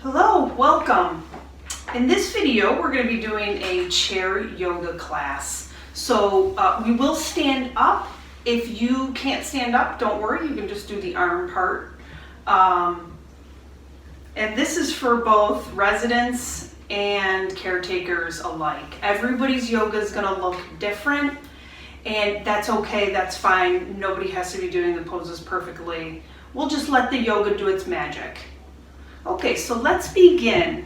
Hello, welcome. In this video, we're going to be doing a chair yoga class. So we will stand up. If you can't stand up, don't worry, you can just do the arm part. And this is for both residents and caretakers alike. Everybody's yoga is going to look different, and that's okay, that's fine. Nobody has to be doing the poses perfectly. We'll just let the yoga do its magic. Okay, so let's begin.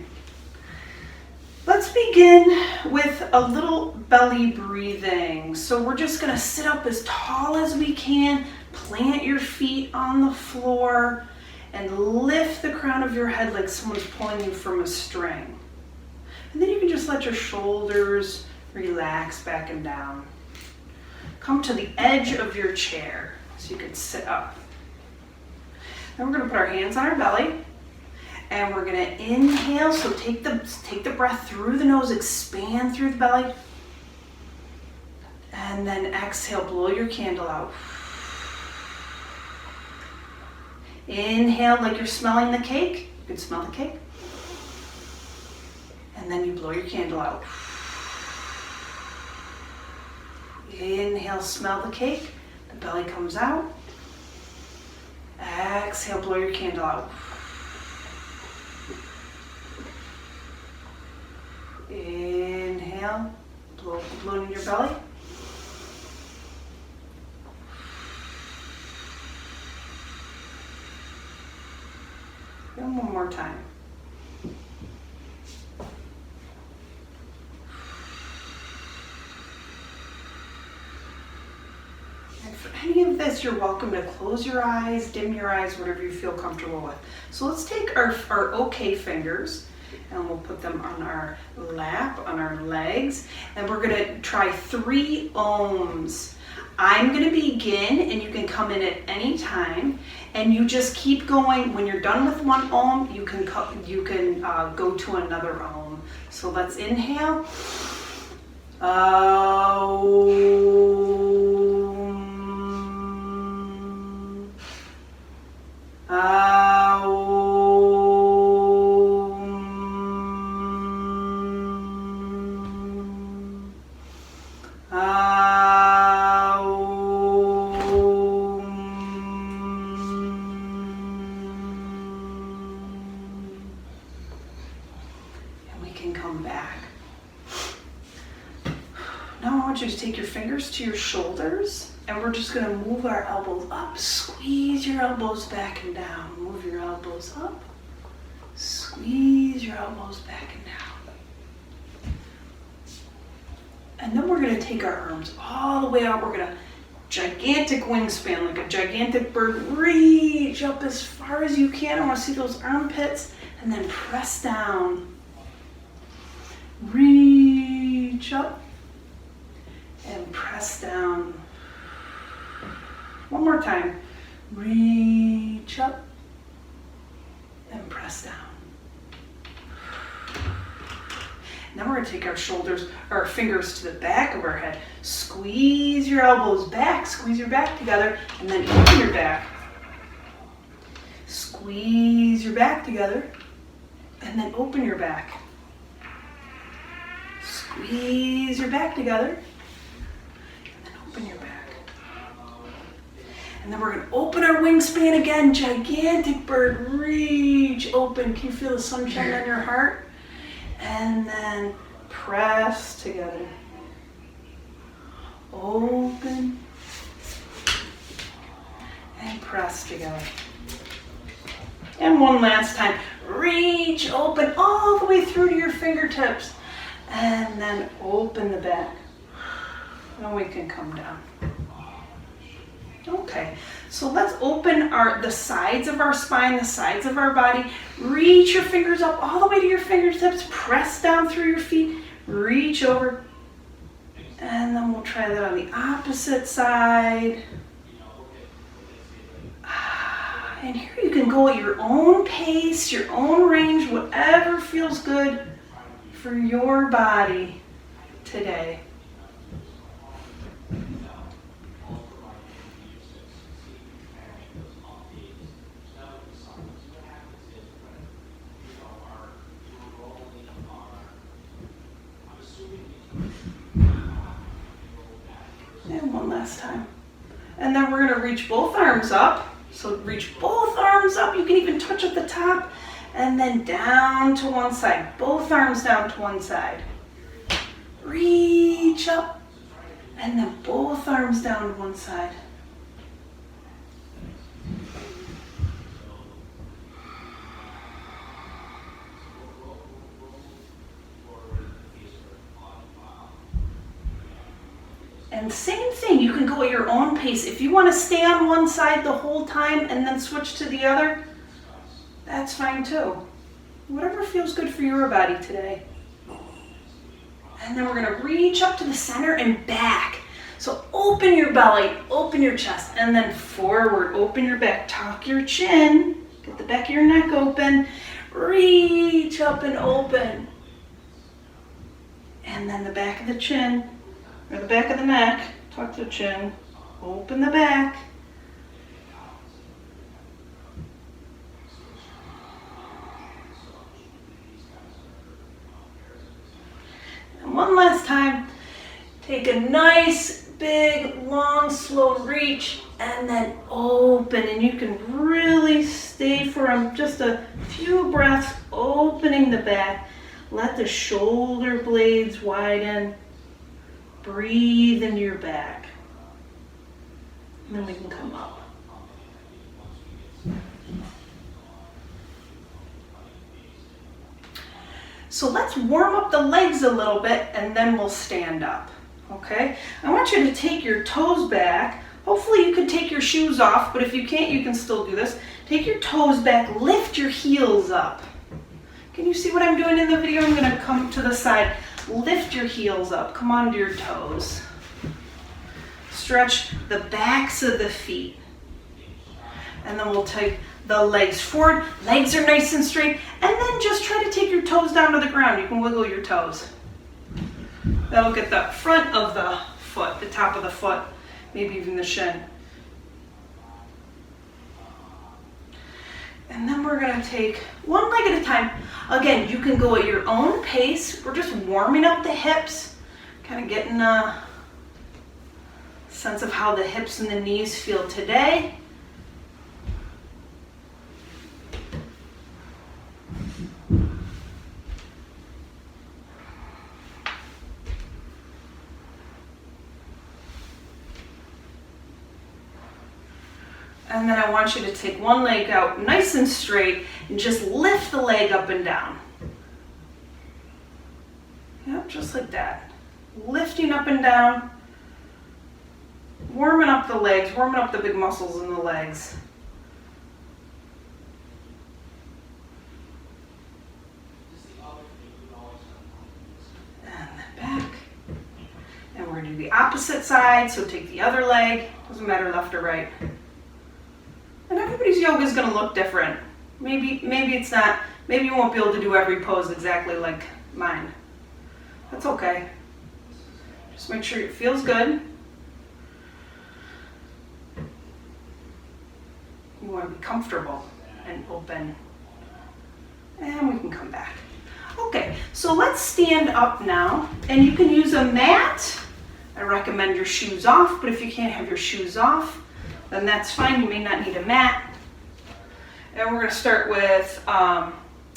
Let's begin with a little belly breathing. So we're just gonna sit up as tall as we can, plant your feet on the floor, and lift the crown of your head like someone's pulling you from a string. And then you can just let your shoulders relax back and down. Come to the edge of your chair so you can sit up. Then we're gonna put our hands on our belly. And we're gonna inhale, so take the breath through the nose, expand through the belly. And then exhale, blow your candle out. Inhale like you're smelling the cake. You can smell the cake. And then you blow your candle out. Inhale, smell the cake. The belly comes out. Exhale, blow your candle out. Inhale, blow in your belly. And one more time. And for any of this, you're welcome to close your eyes, dim your eyes, whatever you feel comfortable with. So let's take our OK fingers, and we'll put them on our lap, on our legs, and we're gonna try 3 ohms. I'm gonna begin, and you can come in at any time, and you just keep going. When you're done with 1 ohm, you can go to another ohm. So let's inhale. Come back. Now I want you to take your fingers to your shoulders, and we're just going to move our elbows up. Squeeze your elbows back and down. Move your elbows up. Squeeze your elbows back and down. And then we're going to take our arms all the way out. We're going to gigantic wingspan, like a gigantic bird. Reach up as far as you can. I want to see those armpits, and then press down. Reach up and press down. One more time. Reach up and press down. Now we're going to take our fingers to the back of our head. Squeeze your elbows back, squeeze your back together, and then open your back. Squeeze your back together, and then open your back. Squeeze your back together, and then open your back. And then we're going to open our wingspan again. Gigantic bird, reach open. Can you feel the sunshine on your heart? And then press together. Open and press together. And one last time. Reach open all the way through to your fingertips. And then open the back. And we can come down. Okay, so let's open the sides of our spine, the sides of our body. Reach your fingers up all the way to your fingertips. Press down through your feet. Reach over. And then we'll try that on the opposite side. And here you can go at your own pace, your own range, whatever feels good for your body today. last time. And then we're gonna reach both arms up. So reach both arms up. You can even touch at the top. And then down to one side. Both arms down to one side. Reach up. And then both arms down to one side. And same thing, you can go at your own pace. If you want to stay on one side the whole time and then switch to the other, that's fine too. Whatever feels good for your body today. And then we're gonna reach up to the center and back. So open your belly, open your chest, and then forward, open your back, tuck your chin, get the back of your neck open, reach up and open. And then the back of the chin, or the back of the neck, tuck the chin, open the back. And one last time, take a nice, big, long, slow reach, and then open. And you can really stay for just a few breaths, opening the back. Let the shoulder blades widen. Breathe into your back. And then we can come up. So let's warm up the legs a little bit and then we'll stand up. Okay? I want you to take your toes back. Hopefully you can take your shoes off, but if you can't, you can still do this. Take your toes back, lift your heels up. Can you see what I'm doing in the video? I'm gonna come to the side. Lift your heels up, come onto your toes. Stretch the backs of the feet. And then we'll take the legs forward. Legs are nice and straight. And then just try to take your toes down to the ground. You can wiggle your toes. That'll get the front of the foot, the top of the foot, maybe even the shin. And then we're gonna take one leg at a time. Again, you can go at your own pace. We're just warming up the hips, kind of getting a sense of how the hips and the knees feel today. And then I want you to take one leg out nice and straight and just lift the leg up and down. Yep, just like that. Lifting up and down, warming up the legs, warming up the big muscles in the legs. And then back. And we're gonna do the opposite side, so take the other leg, doesn't matter left or right. And everybody's yoga is going to look different. Maybe it's not, maybe you won't be able to do every pose exactly like mine. That's okay. Just make sure it feels good. You want to be comfortable and open. And we can come back. Okay, so let's stand up now. And you can use a mat. I recommend your shoes off, but if you can't have your shoes off, then that's fine. You may not need a mat. And we're going to start with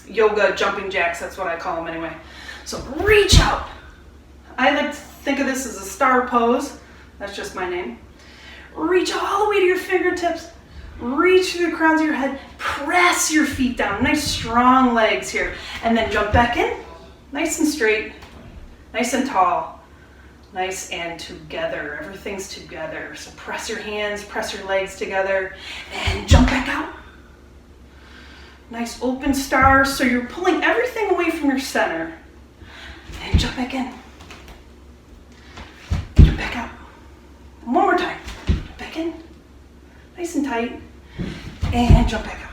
yoga jumping jacks. That's what I call them anyway. So reach out. I like to think of this as a star pose. That's just my name. Reach all the way to your fingertips. Reach through the crowns of your head. Press your feet down. Nice strong legs here. And then jump back in. Nice and straight. Nice and tall. Nice and together. Everything's together. So press your hands, press your legs together, and jump back out. Nice open star. So you're pulling everything away from your center. And jump back in. Jump back out. And one more time. Jump back in. Nice and tight. And jump back out.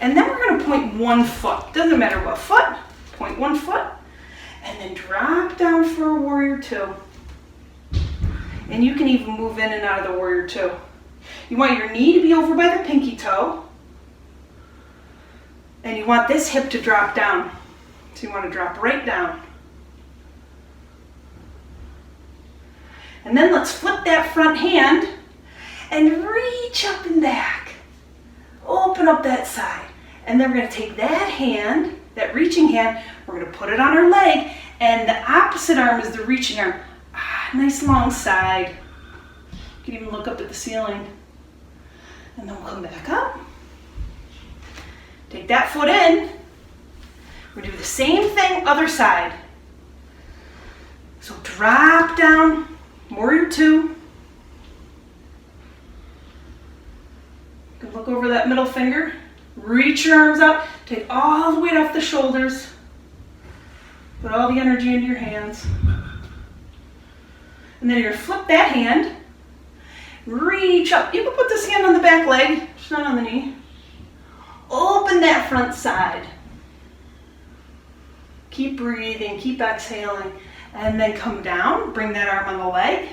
And then we're going to point one foot. Doesn't matter what foot. Point one foot. And then drop down for a warrior two. And you can even move in and out of the warrior two. You want your knee to be over by the pinky toe. And you want this hip to drop down. So you want to drop right down. And then let's flip that front hand and reach up and back. Open up that side. And then we're going to take that hand, that reaching hand, we're going to put it on our leg, and the opposite arm is the reaching arm. Nice long side. You can even look up at the ceiling. And then we'll come back up. Take that foot in. We're going to do the same thing, other side. So drop down, warrior two. You can look over that middle finger. Reach your arms out. Take all the weight off the shoulders. Put all the energy into your hands. And then you're going to flip that hand. Reach up. You can put this hand on the back leg, just not on the knee. Open that front side. Keep breathing, keep exhaling. And then come down, bring that arm on the leg.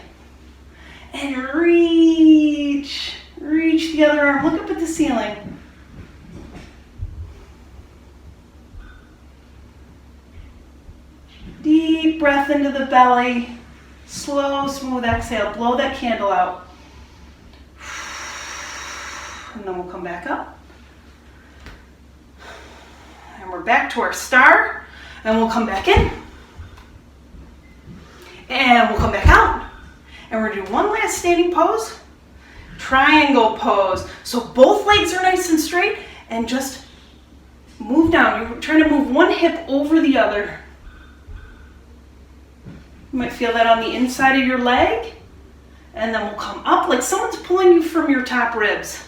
And reach. Reach the other arm. Look up at the ceiling. Deep breath into the belly. Slow, smooth exhale. Blow that candle out. And then we'll come back up. And we're back to our star. And we'll come back in. And we'll come back out. And we're going to do one last standing pose. Triangle pose. So both legs are nice and straight. And just move down. You're trying to move one hip over the other. You might feel that on the inside of your leg. And then we'll come up like someone's pulling you from your top ribs.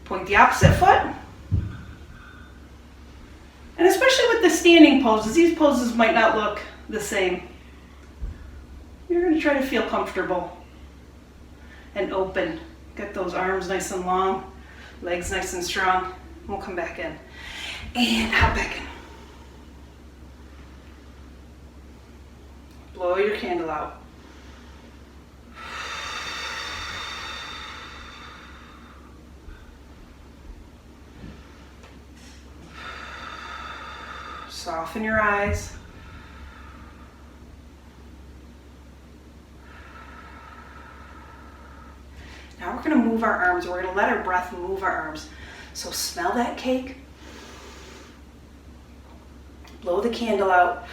Point the opposite foot. And especially with the standing poses, these poses might not look the same. You're going to try to feel comfortable and open. Get those arms nice and long, legs nice and strong. We'll come back in. And hop back in. Blow your candle out. Soften your eyes. Now we're going to move our arms. We're going to let our breath move our arms. So smell that cake. Blow the candle out.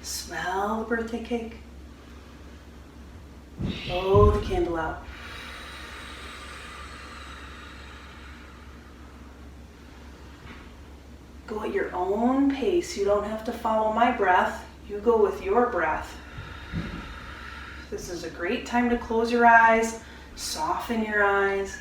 Smell the birthday cake. Blow the candle out. Go at your own pace. You don't have to follow my breath. You go with your breath. This is a great time to close your eyes, soften your eyes.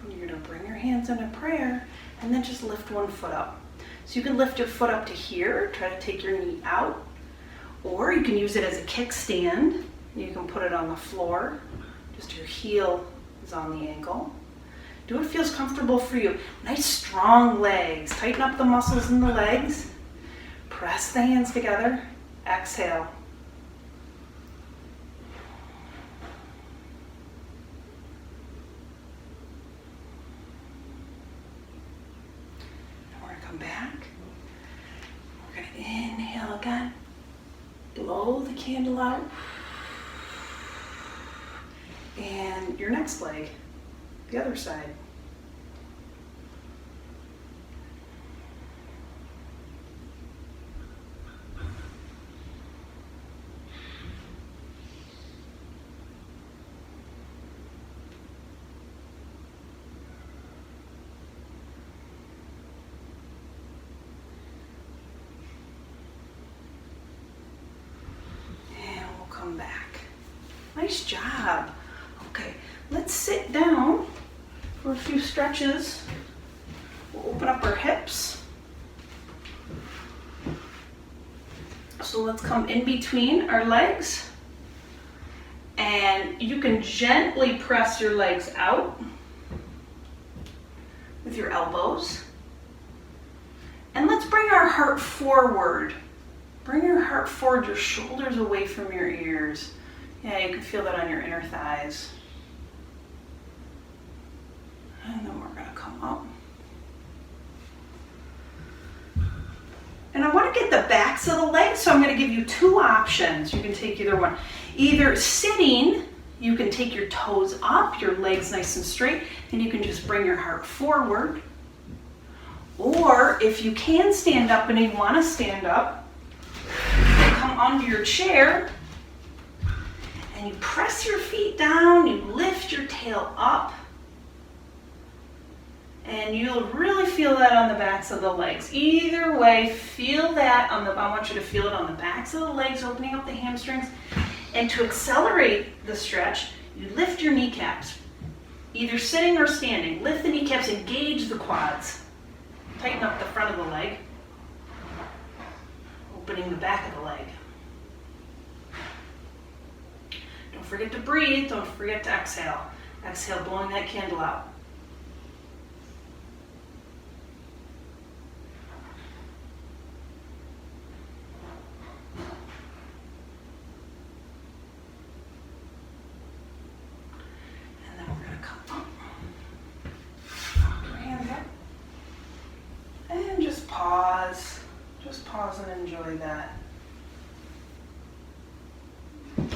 You're going to bring your hands into prayer and then just lift one foot up. So you can lift your foot up to here, try to take your knee out. Or you can use it as a kickstand. You can put it on the floor. Just your heel is on the ankle. Do what feels comfortable for you. Nice strong legs. Tighten up the muscles in the legs. Press the hands together. Exhale. Now we're going to come back. We're going to inhale again. Blow the candle out. And your next leg, the other side. Come back. Nice job. Okay, let's sit down for a few stretches. We'll open up our hips. So let's come in between our legs. And you can gently press your legs out with your elbows. And let's bring our heart forward. Bring your heart forward, your shoulders away from your ears. Yeah, you can feel that on your inner thighs. And then we're gonna come up. And I want to get the backs of the legs, so I'm going to give you two options. You can take either one. Either sitting, you can take your toes up, your legs nice and straight, and you can just bring your heart forward. Or if you can stand up and you want to stand up, you can come onto your chair and you press your feet down, you lift your tail up. And you'll really feel that on the backs of the legs. Either way, feel that on the, I want you to feel it on the backs of the legs, opening up the hamstrings. And to accelerate the stretch, you lift your kneecaps, either sitting or standing. Lift the kneecaps, engage the quads. Tighten up the front of the leg, opening the back of the leg. Don't forget to breathe, don't forget to exhale. Exhale, blowing that candle out. Just pause and enjoy that. And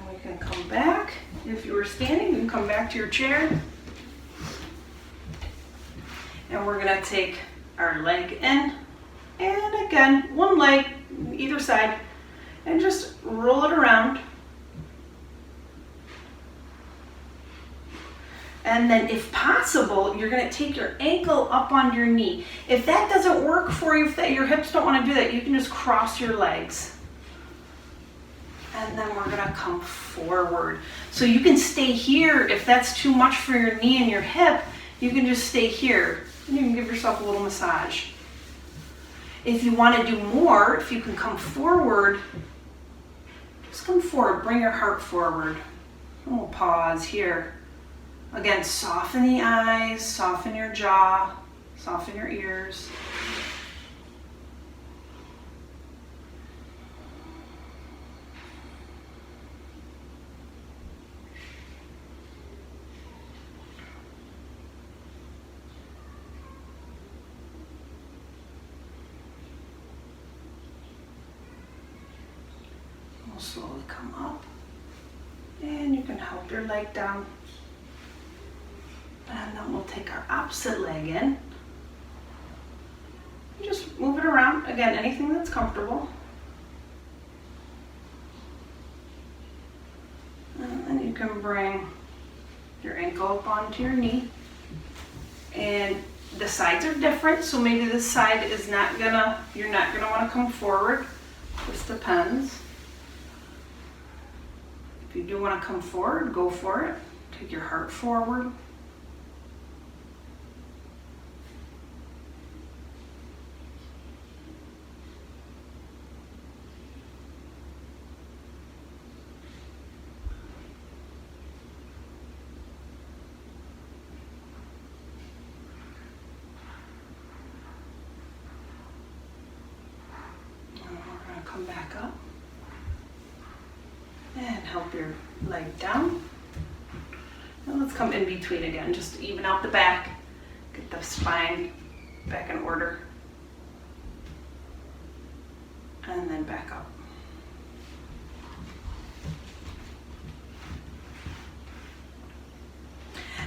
we can come back. If you were standing, you can come back to your chair. And we're gonna take our leg in, and again, one leg either side, and just roll it around. And then if possible, you're gonna take your ankle up on your knee. If that doesn't work for you, if your hips don't wanna do that, you can just cross your legs. And then we're gonna come forward. So you can stay here. If that's too much for your knee and your hip, you can just stay here. And you can give yourself a little massage. If you wanna do more, if you can come forward, just come forward, bring your heart forward. And we'll pause here. Again, soften the eyes, soften your jaw, soften your ears. We'll slowly come up, and you can help your leg down. And then we'll take our opposite leg in. Just move it around. Again, anything that's comfortable. And then you can bring your ankle up onto your knee. And the sides are different, so maybe this side is not gonna, you're not gonna wanna come forward. This depends. If you do wanna come forward, go for it. Take your heart forward. Come back up and help your leg down. And let's come in between again, just to even out the back, get the spine back in order, and then back up.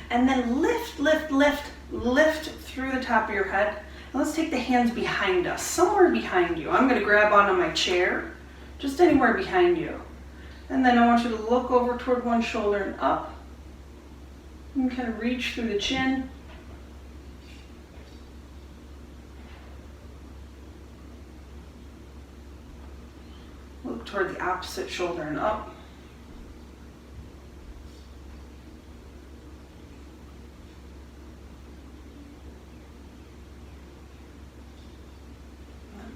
And then lift, lift, lift, lift through the top of your head. And let's take the hands behind us, somewhere behind you. I'm gonna grab onto my chair, just anywhere behind you. And then I want you to look over toward one shoulder and up. And kind of reach through the chin. Look toward the opposite shoulder and up.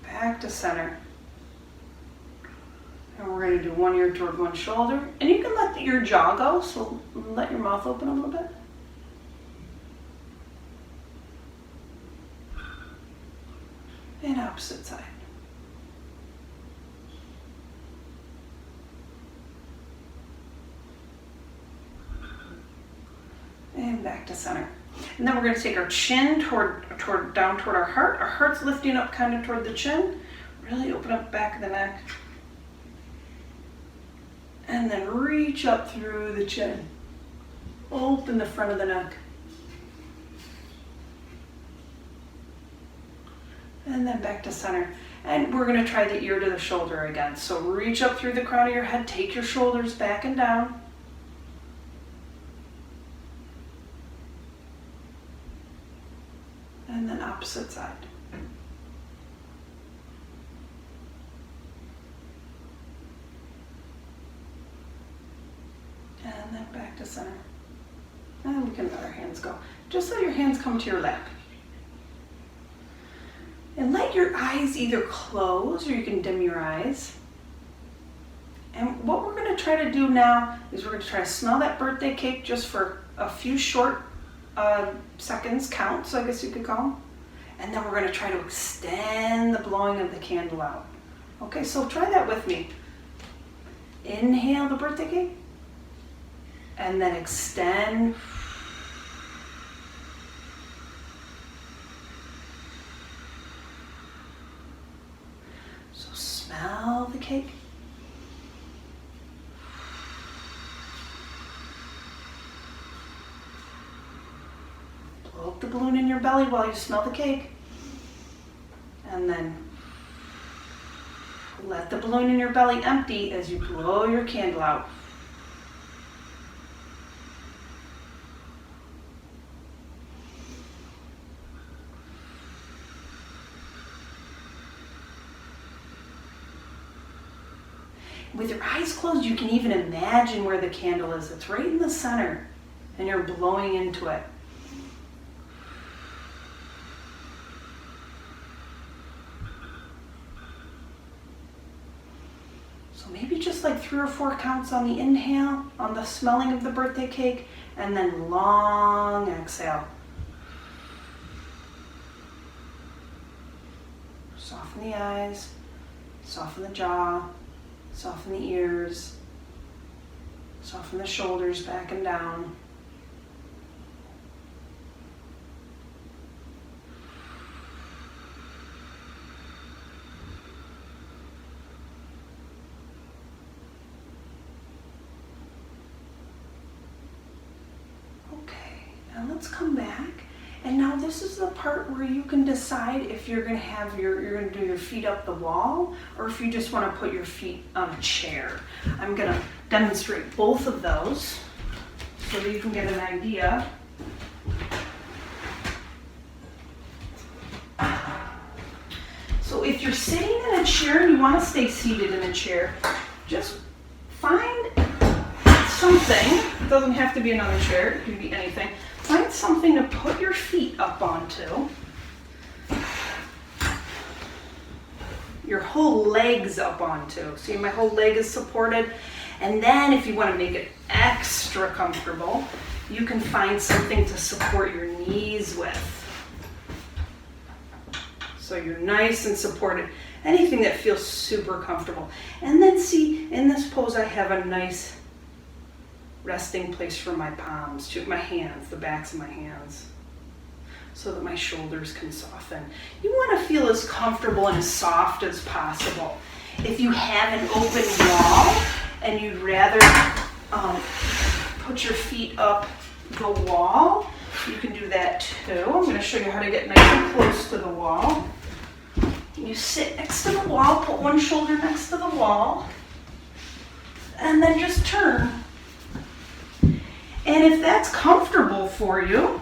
Back to center. And we're going to do one ear toward one shoulder. And you can let your jaw go, so let your mouth open a little bit. And opposite side. And back to center. And then we're going to take our chin down toward our heart. Our heart's lifting up kind of toward the chin. Really open up the back of the neck. And then reach up through the chin. Open the front of the neck. And then back to center. And we're going to try the ear to the shoulder again. So reach up through the crown of your head. Take your shoulders back and down. And then opposite side. And then back to center. And we can let our hands go. Just let your hands come to your lap. And let your eyes either close or you can dim your eyes. And what we're going to try to do now is we're going to try to smell that birthday cake just for a few short seconds, counts, I guess you could call them. And then we're going to try to extend the blowing of the candle out. Okay, so try that with me. Inhale the birthday cake. And then extend. So smell the cake. Blow up the balloon in your belly while you smell the cake. And then let the balloon in your belly empty as you blow your candle out. With your eyes closed, you can even imagine where the candle is. It's right in the center, and you're blowing into it. So maybe just like 3 or 4 counts on the inhale, on the smelling of the birthday cake, and then long exhale. Soften the eyes, soften the jaw. Soften the ears, soften the shoulders back and down. Okay, now let's come back. And now this is the part where you can decide if you're going to have you're going to do your feet up the wall or if you just want to put your feet on a chair. I'm going to demonstrate both of those so that you can get an idea. So if you're sitting in a chair and you want to stay seated in a chair, just find something. It doesn't have to be another chair, it can be anything. Find something to put your feet up onto. Your whole legs up onto. See, my whole leg is supported. And then if you want to make it extra comfortable, you can find something to support your knees with. So you're nice and supported. Anything that feels super comfortable. And then see, in this pose I have a nice resting place for my palms, my hands, the backs of my hands, so that my shoulders can soften. You want to feel as comfortable and as soft as possible. If you have an open wall and you'd rather put your feet up the wall, you can do that too. I'm going to show you how to get nice and close to the wall. You sit next to the wall, put one shoulder next to the wall, and then just turn. And if that's comfortable for you,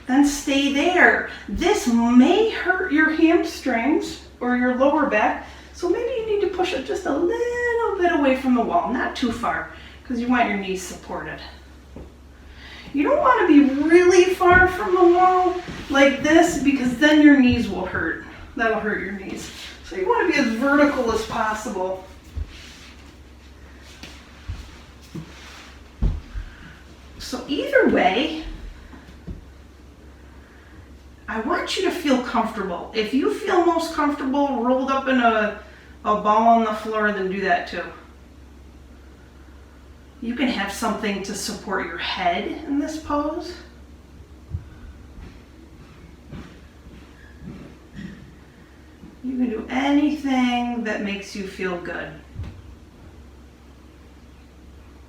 then stay there. This may hurt your hamstrings or your lower back, so maybe you need to push it just a little bit away from the wall, not too far, because you want your knees supported. You don't want to be really far from the wall like this, because then your knees will hurt. That'll hurt your knees. So you want to be as vertical as possible. So either way, I want you to feel comfortable. If you feel most comfortable rolled up in a ball on the floor, then do that too. You can have something to support your head in this pose. You can do anything that makes you feel good.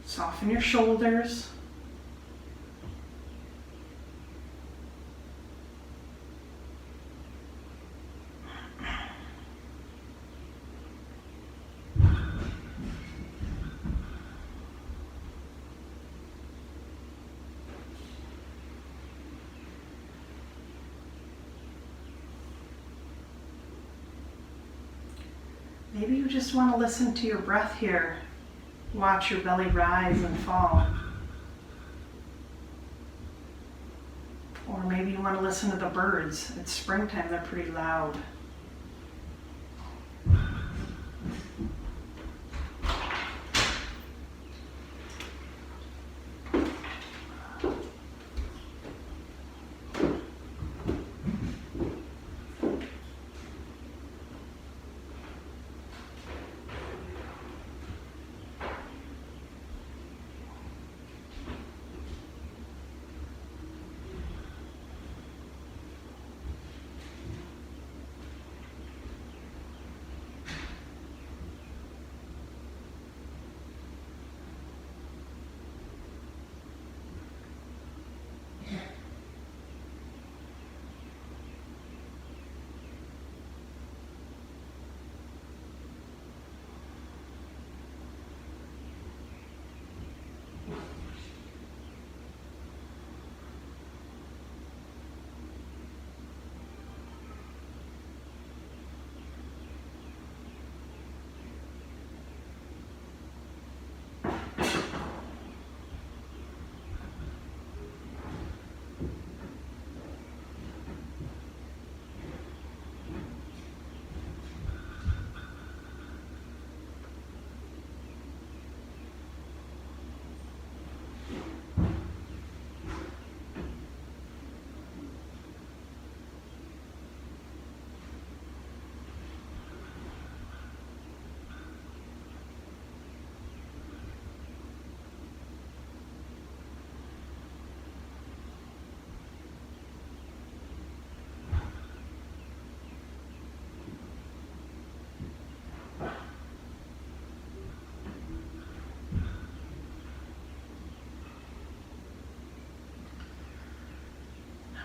Soften your shoulders. Maybe you just want to listen to your breath here. Watch your belly rise and fall. Or maybe you want to listen to the birds. It's springtime, they're pretty loud.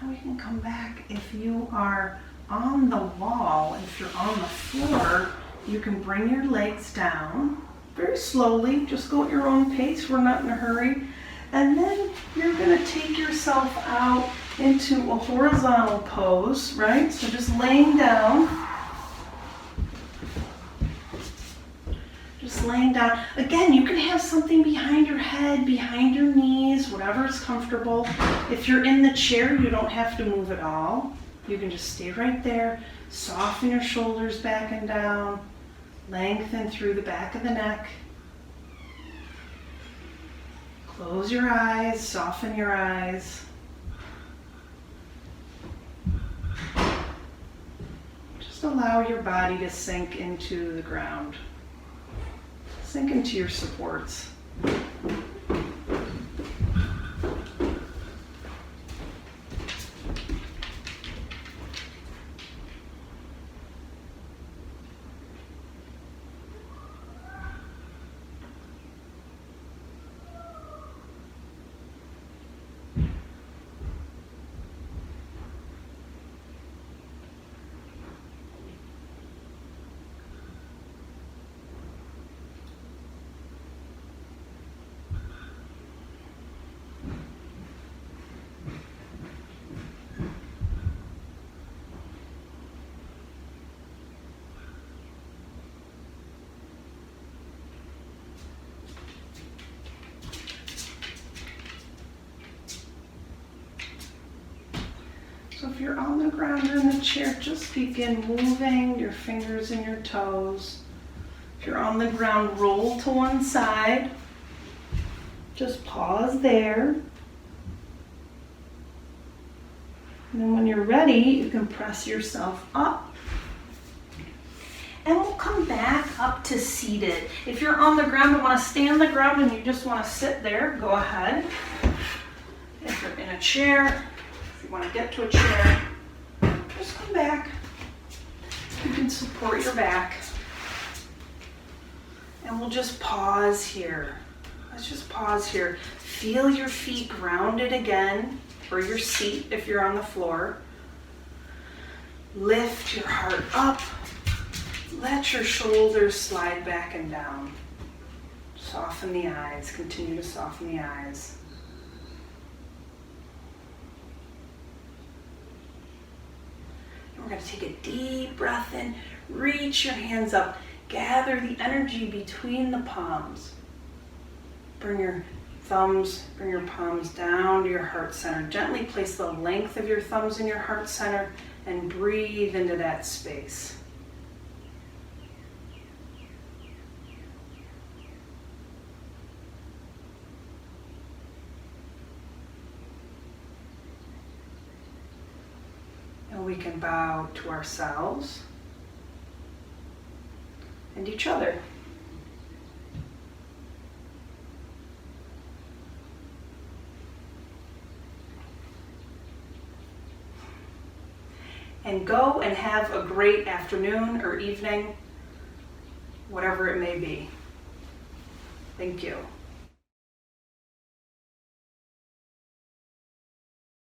We can come back. If you are on the wall, if you're on the floor, you can bring your legs down very slowly. Just go at your own pace. We're not in a hurry. And then you're going to take yourself out into a horizontal pose, right? So just laying down. Just laying down. Again, you can have something behind your head, behind your knees, whatever is comfortable. If you're in the chair, you don't have to move at all. You can just stay right there. Soften your shoulders back and down. Lengthen through the back of the neck. Close your eyes, soften your eyes. Just allow your body to sink into the ground. Sink into your supports. So if you're on the ground or in the chair, just begin moving your fingers and your toes. If you're on the ground, roll to one side. Just pause there. And then when you're ready, you can press yourself up. And we'll come back up to seated. If you're on the ground and want to stay on the ground and you just want to sit there, go ahead. If you're in a chair, if you want to get to a chair, just come back. You can support your back. And we'll just pause here. Let's just pause here. Feel your feet grounded again, or your seat if you're on the floor. Lift your heart up. Let your shoulders slide back and down. Soften the eyes. Continue to soften the eyes. And we're going to take a deep breath in. Reach your hands up. Gather the energy between the palms. Bring your thumbs, bring your palms down to your heart center. Gently place the length of your thumbs in your heart center and breathe into that space. And we can bow to ourselves and each other. And go and have a great afternoon or evening, whatever it may be. Thank you.